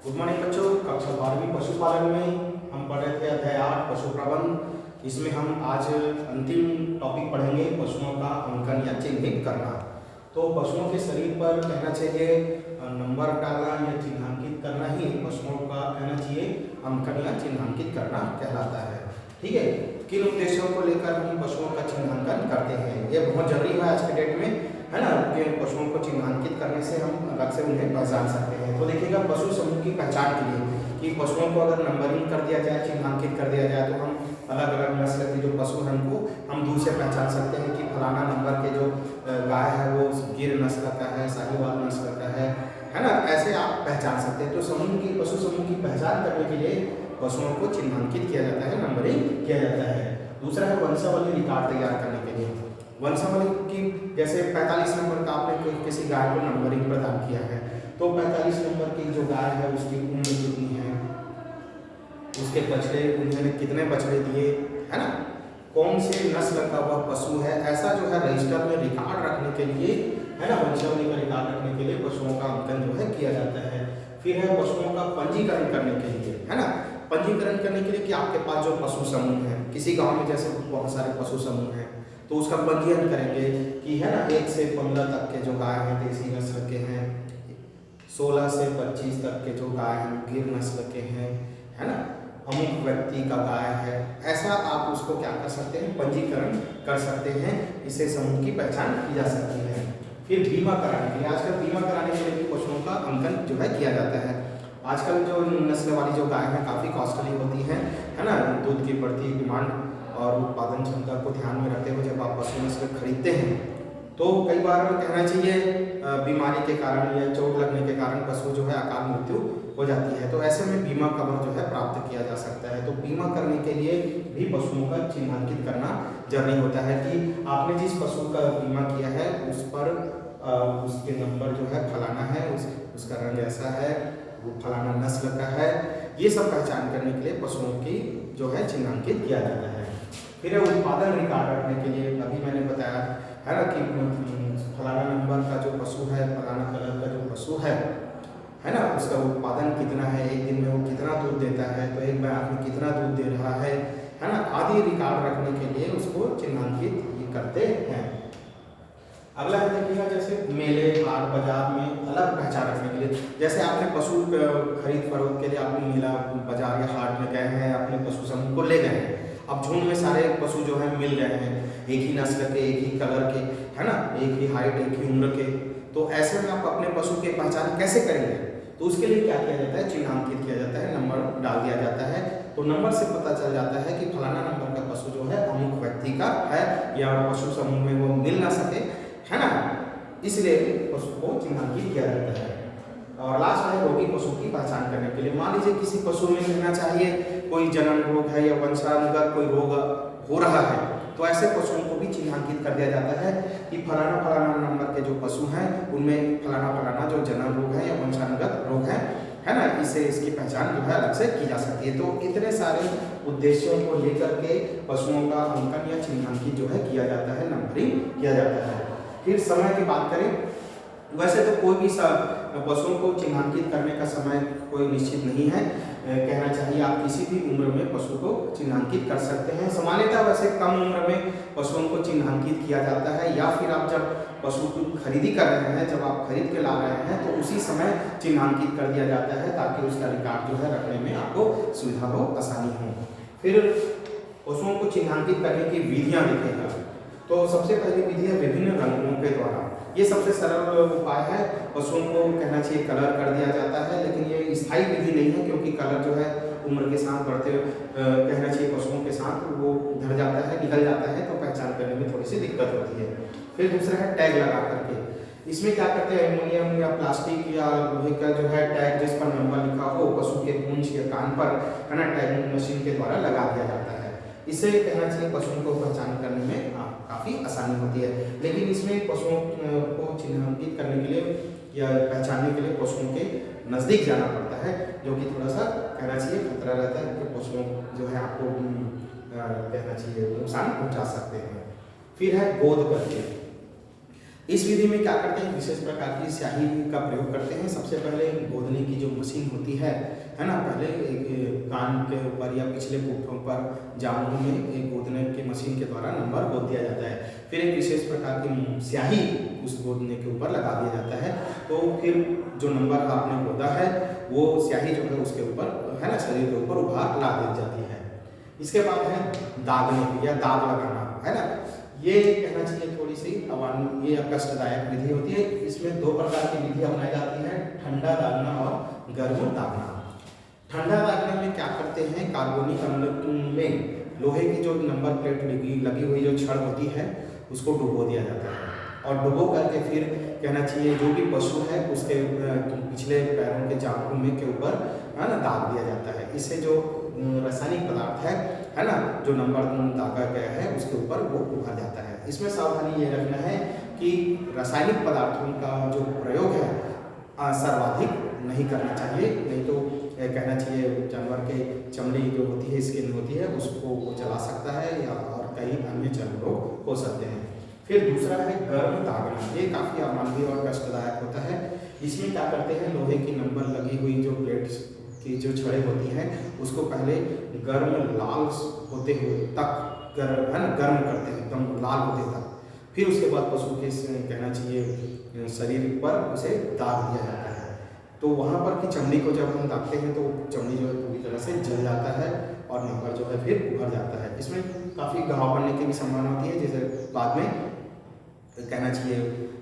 Good morning बच्चों। कक्षा 12वीं पशुपालन में हम पढ़ रहे थे अध्याय 8 पशु प्रबंध। इसमें हम आज अंतिम टॉपिक पढ़ेंगे पशुओं का अंकन या चिन्हित करना। तो पशुओं के शरीर पर कहना चाहिए नंबर डालना या चिन्हांकित करना ही पशुओं का कहना चाहिए अंकन या चिन्हांकित करना कहलाता है। ठीक है, किन उद्देश्यों को लेकर हम पशुओं का चिन्हांकन करते हैं, ये बहुत जरूरी है आज के डेट में, है ना, कि पशुओं को चिन्हांकित करने से हम अलग से उन्हें पहचान सकते हैं। तो देखिएगा, पशु समूह की पहचान के लिए कि पशुओं को अगर नंबरिंग कर दिया जाए, चिन्हांकित कर दिया जाए, तो हम अलग अलग नस्ल के जो पशु हैं उनको हम दूर से पहचान सकते हैं कि फलाना नंबर के जो गाय है वो गिर नस्ल का है, साहिवाल नस्ल का है ना, ऐसे आप पहचान सकते हैं। तो समूह की पशु समूह की पहचान करने के लिए पशुओं को चिन्हांकित किया जाता है, नंबरिंग किया जाता है। दूसरा है वंशावली रिकॉर्ड तैयार करने के लिए। वंशावली की जैसे 45 नंबर का आपने किसी गाय को नंबरिंग प्रदान किया है, तो 45 नंबर की जो गाय है उसकी उम्र कितनी है, उसके बछड़े उन्होंने कितने बछड़े दिए, है ना, कौन से नस्ल का वह पशु है, ऐसा जो है रजिस्टर में रिकॉर्ड रखने के लिए, है ना, वंशावली का रिकॉर्ड रखने के लिए पशुओं का अंकन जो है किया जाता है। फिर है पशुओं का पंजीकरण करने के लिए, है ना, पंजीकरण करने के लिए कि आपके पास जो पशु समूह है, किसी गांव में जैसे बहुत सारे पशु समूह हैं, तो उसका पंजीयन करेंगे कि, है ना, 1 से 15 तक के जो गाय हैं देसी नस्ल के हैं, 16 से 25 तक के जो गाय हैं गिर नस्ल के हैं, है ना, अमुक व्यक्ति का गाय है, ऐसा आप उसको क्या कर सकते हैं, पंजीकरण कर सकते हैं। इससे समूह की पहचान की जा सकती है। फिर बीमा कराने के लिए, आजकल बीमा कराने के लिए भी पशुओं का अंकन जो है किया जाता है। आजकल जो नस्ल वाली जो गाय है काफ़ी कॉस्टली होती है ना, दूध की बढ़ती डिमांड और उत्पादन क्षमता को ध्यान में रखते हुए जब आप पशु नस्ल खरीदते हैं तो कई बार कहना चाहिए बीमारी के कारण या चोट लगने के कारण पशु जो है अकाल मृत्यु हो जाती है, तो ऐसे में बीमा कवर जो है प्राप्त किया जा सकता है। तो बीमा करने के लिए भी पशुओं का चिन्हांकित करना जरूरी होता है कि आपने जिस पशु का बीमा किया है उस पर उसके नंबर जो है फलाना है, उसका रंग ऐसा है, वो फलाना नस्ल का है, ये सब पहचान करने के लिए पशुओं की जो है चिन्हांकित किया जाता है। फिर उत्पादन रिकॉर्ड रखने के लिए, अभी मैंने बताया है ना कि फलाना नंबर का जो पशु है, फलाना कलर का जो पशु है ना, उसका उत्पादन कितना है, एक दिन में वो कितना दूध देता है, तो एक बैग में कितना दूध दे रहा है ना, आदि रिकॉर्ड रखने के लिए उसको चिन्हांकित करते हैं। अगला है देखिएगा, जैसे मेले हाट बाजार में अलग पहचान रखने के लिए, जैसे आपने पशु खरीद फरोख्त के लिए आपने मेला बाजार या हाट में गए हैं, अपने पशु समूह को ले गए हैं, अब झुंड में सारे पशु जो है मिल गए हैं, एक ही नस्ल के, एक ही कलर के, है ना, एक ही हाइट, एक ही उम्र के, तो ऐसे में आप अपने पशु की पहचान कैसे करेंगे? तो उसके लिए क्या किया जाता है, चिन्हांकित किया जाता है, नंबर डाल दिया जाता है। तो नंबर से पता चल जाता है कि फलाना नंबर का पशु जो है अमुक व्यक्ति का है, या पशु समूह में वो मिल ना सके, है ना, इसलिए पशु को चिन्हांकित किया जाता है। और लास्ट है रोगी पशु की पहचान करने के लिए। मान लीजिए किसी पशु में कहना चाहिए कोई जन्म रोग है या वंशानुगत कोई रोग हो रहा है, तो ऐसे पशुओं को भी चिन्हांकित कर दिया जाता है कि फलाना फलाना नंबर के जो पशु हैं उनमें फलाना फलाना जो जन्म रोग है या वंशानुगत रोग है ना, इससे इसकी पहचान जो है अलग से की जा सकती है। तो इतने सारे उद्देश्यों को लेकर के पशुओं का अंकन या चिन्हांकित जो है किया जाता है, नंबरिंग किया जाता है। फिर समय की बात करें, वैसे तो कोई भी पशुओं को चिन्हांकित करने का समय कोई निश्चित नहीं है, कहना चाहिए आप किसी भी उम्र में पशु को चिन्हांकित कर सकते हैं। सामान्यतः वैसे कम उम्र में पशुओं को चिन्हांकित किया जाता है, या फिर आप जब पशु की खरीदी कर रहे हैं, जब आप खरीद के ला रहे हैं तो उसी समय चिन्हांकित कर दिया जाता है ताकि उसका रिकॉर्ड जो है रखने में आपको सुविधा हो, आसानी हो। फिर पशुओं को चिन्हांकित करने की विधियाँ देखेगा, तो सबसे पहली विधि है विभिन्न रंगों के द्वारा। ये सबसे सरल उपाय है, पशुओं को कहना चाहिए कलर कर दिया जाता है, लेकिन ये स्थायी विधि नहीं है क्योंकि कलर जो है उम्र के साथ बढ़ते कहना चाहिए पशुओं के साथ वो धर जाता है, निकल जाता है, तो पहचान करने में थोड़ी सी दिक्कत होती है। फिर दूसरा है टैग लगा करके। इसमें क्या करते हैं, एल्युमिनियम या प्लास्टिक या लोहे का जो है टैग जिस पर नंबर लिखा हो पशु के पूंछ या कान पर, है ना, टैगिंग मशीन के द्वारा लगा दिया जाता है। इससे कहना चाहिए पशुओं को पहचान करने में काफ़ी आसानी होती है। लेकिन इसमें पशुओं को चिन्हांकित करने के लिए या पहचानने के लिए पशुओं के नज़दीक जाना पड़ता है, जो कि थोड़ा सा कहना चाहिए खतरा रहता है कि पशुओं जो है आपको कहना चाहिए नुकसान पहुंचा सकते हैं। फिर है गोद करके। इस विधि में क्या करते हैं, विशेष प्रकार की स्याही का प्रयोग करते हैं। सबसे पहले गोदने की जो मशीन होती है ना, पहले एक कान के ऊपर या पिछले पुट्ठों पर जांघों में एक गोदने की मशीन के द्वारा नंबर गोद दिया जाता है। फिर एक विशेष प्रकार की स्याही उस गोदने के ऊपर लगा दिया जाता है। तो फिर जो नंबर आपने गोदा है वो स्याही जो है उसके ऊपर है ना, शरीर के ऊपर उभार ला दी जाती है। इसके बाद है दागने की या दाग लगाना, है ना। ये कहना चाहिए थोड़ी सी ये कष्टदायक विधि होती है। इसमें दो प्रकार की विधि अपनाई जाती है, ठंडा दागना और गर्म दागना। ठंडा दागने में क्या करते हैं, कार्बोनिक अम्ल में लोहे की जो नंबर प्लेट लगी हुई जो छड़ होती है उसको डुबो दिया जाता है और डुबो करके फिर कहना चाहिए जो भी पशु है उसके पिछले पैरों के जांघों में के ऊपर है ना दाग दिया जाता है। इससे जो रासायनिक पदार्थ है ना, जो नंबर दागा गया है उसके ऊपर वो उभर जाता है। इसमें सावधानी ये रखना है कि रासायनिक पदार्थों का जो प्रयोग है सर्वाधिक नहीं करना चाहिए, नहीं तो कहना चाहिए जानवर के चमड़ी जो होती है, स्किन होती है, उसको वो जला सकता है या और कई अन्य चर्म रोग हो सकते हैं। फिर दूसरा है गर्म दागना। ये काफ़ी अमानवीय और कष्टदायक होता है। इसमें क्या करते हैं, लोहे की नंबर लगी हुई जो प्लेट्स की जो छड़ें होती हैं उसको पहले गर्म लाल होते हुए तक है ना गर्म करते हैं, एकदम लाल होते तक। फिर उसके बाद पशु के कहना चाहिए शरीर पर उसे दाग दिया जाता है। तो वहाँ पर की चमड़ी को जब हम दागते हैं तो चमड़ी जो है पूरी तरह से जल जाता है और नंबर जो है फिर उभर जाता है। इसमें काफ़ी घाव बनने की भी संभावना होती है, जिसे बाद में कहना चाहिए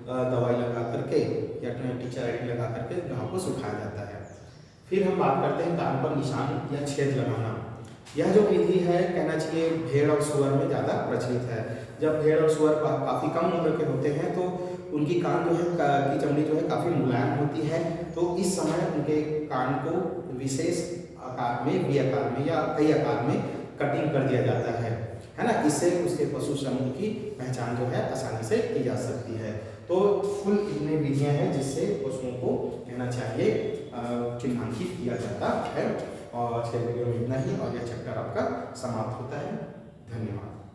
दवाई लगा करके या टीचर आइडिन लगा करके घाव को सुखाया जाता है। फिर हम बात करते हैं कान पर निशान या छेद लगाना। यह जो विधि है कहना चाहिए भेड़ और सुअर में ज़्यादा प्रचलित है। जब भेड़ और सुअर काफ़ी कम उम्र के होते हैं तो उनकी कान जो है की चमड़ी जो है काफ़ी मुलायम होती है। तो इस समय उनके कान को विशेष आकार में, वी आकार में या कई आकार में कटिंग कर दिया जाता है ना। इससे उसके पशु समूह की पहचान जो है आसानी से की जा सकती है। तो कुल इतने विधियाँ हैं जिससे पशुओं को कहना चाहिए चिन्हांकित किया जाता है। और आज के वीडियो में इतना ही और यह चैप्टर आपका समाप्त होता है। धन्यवाद।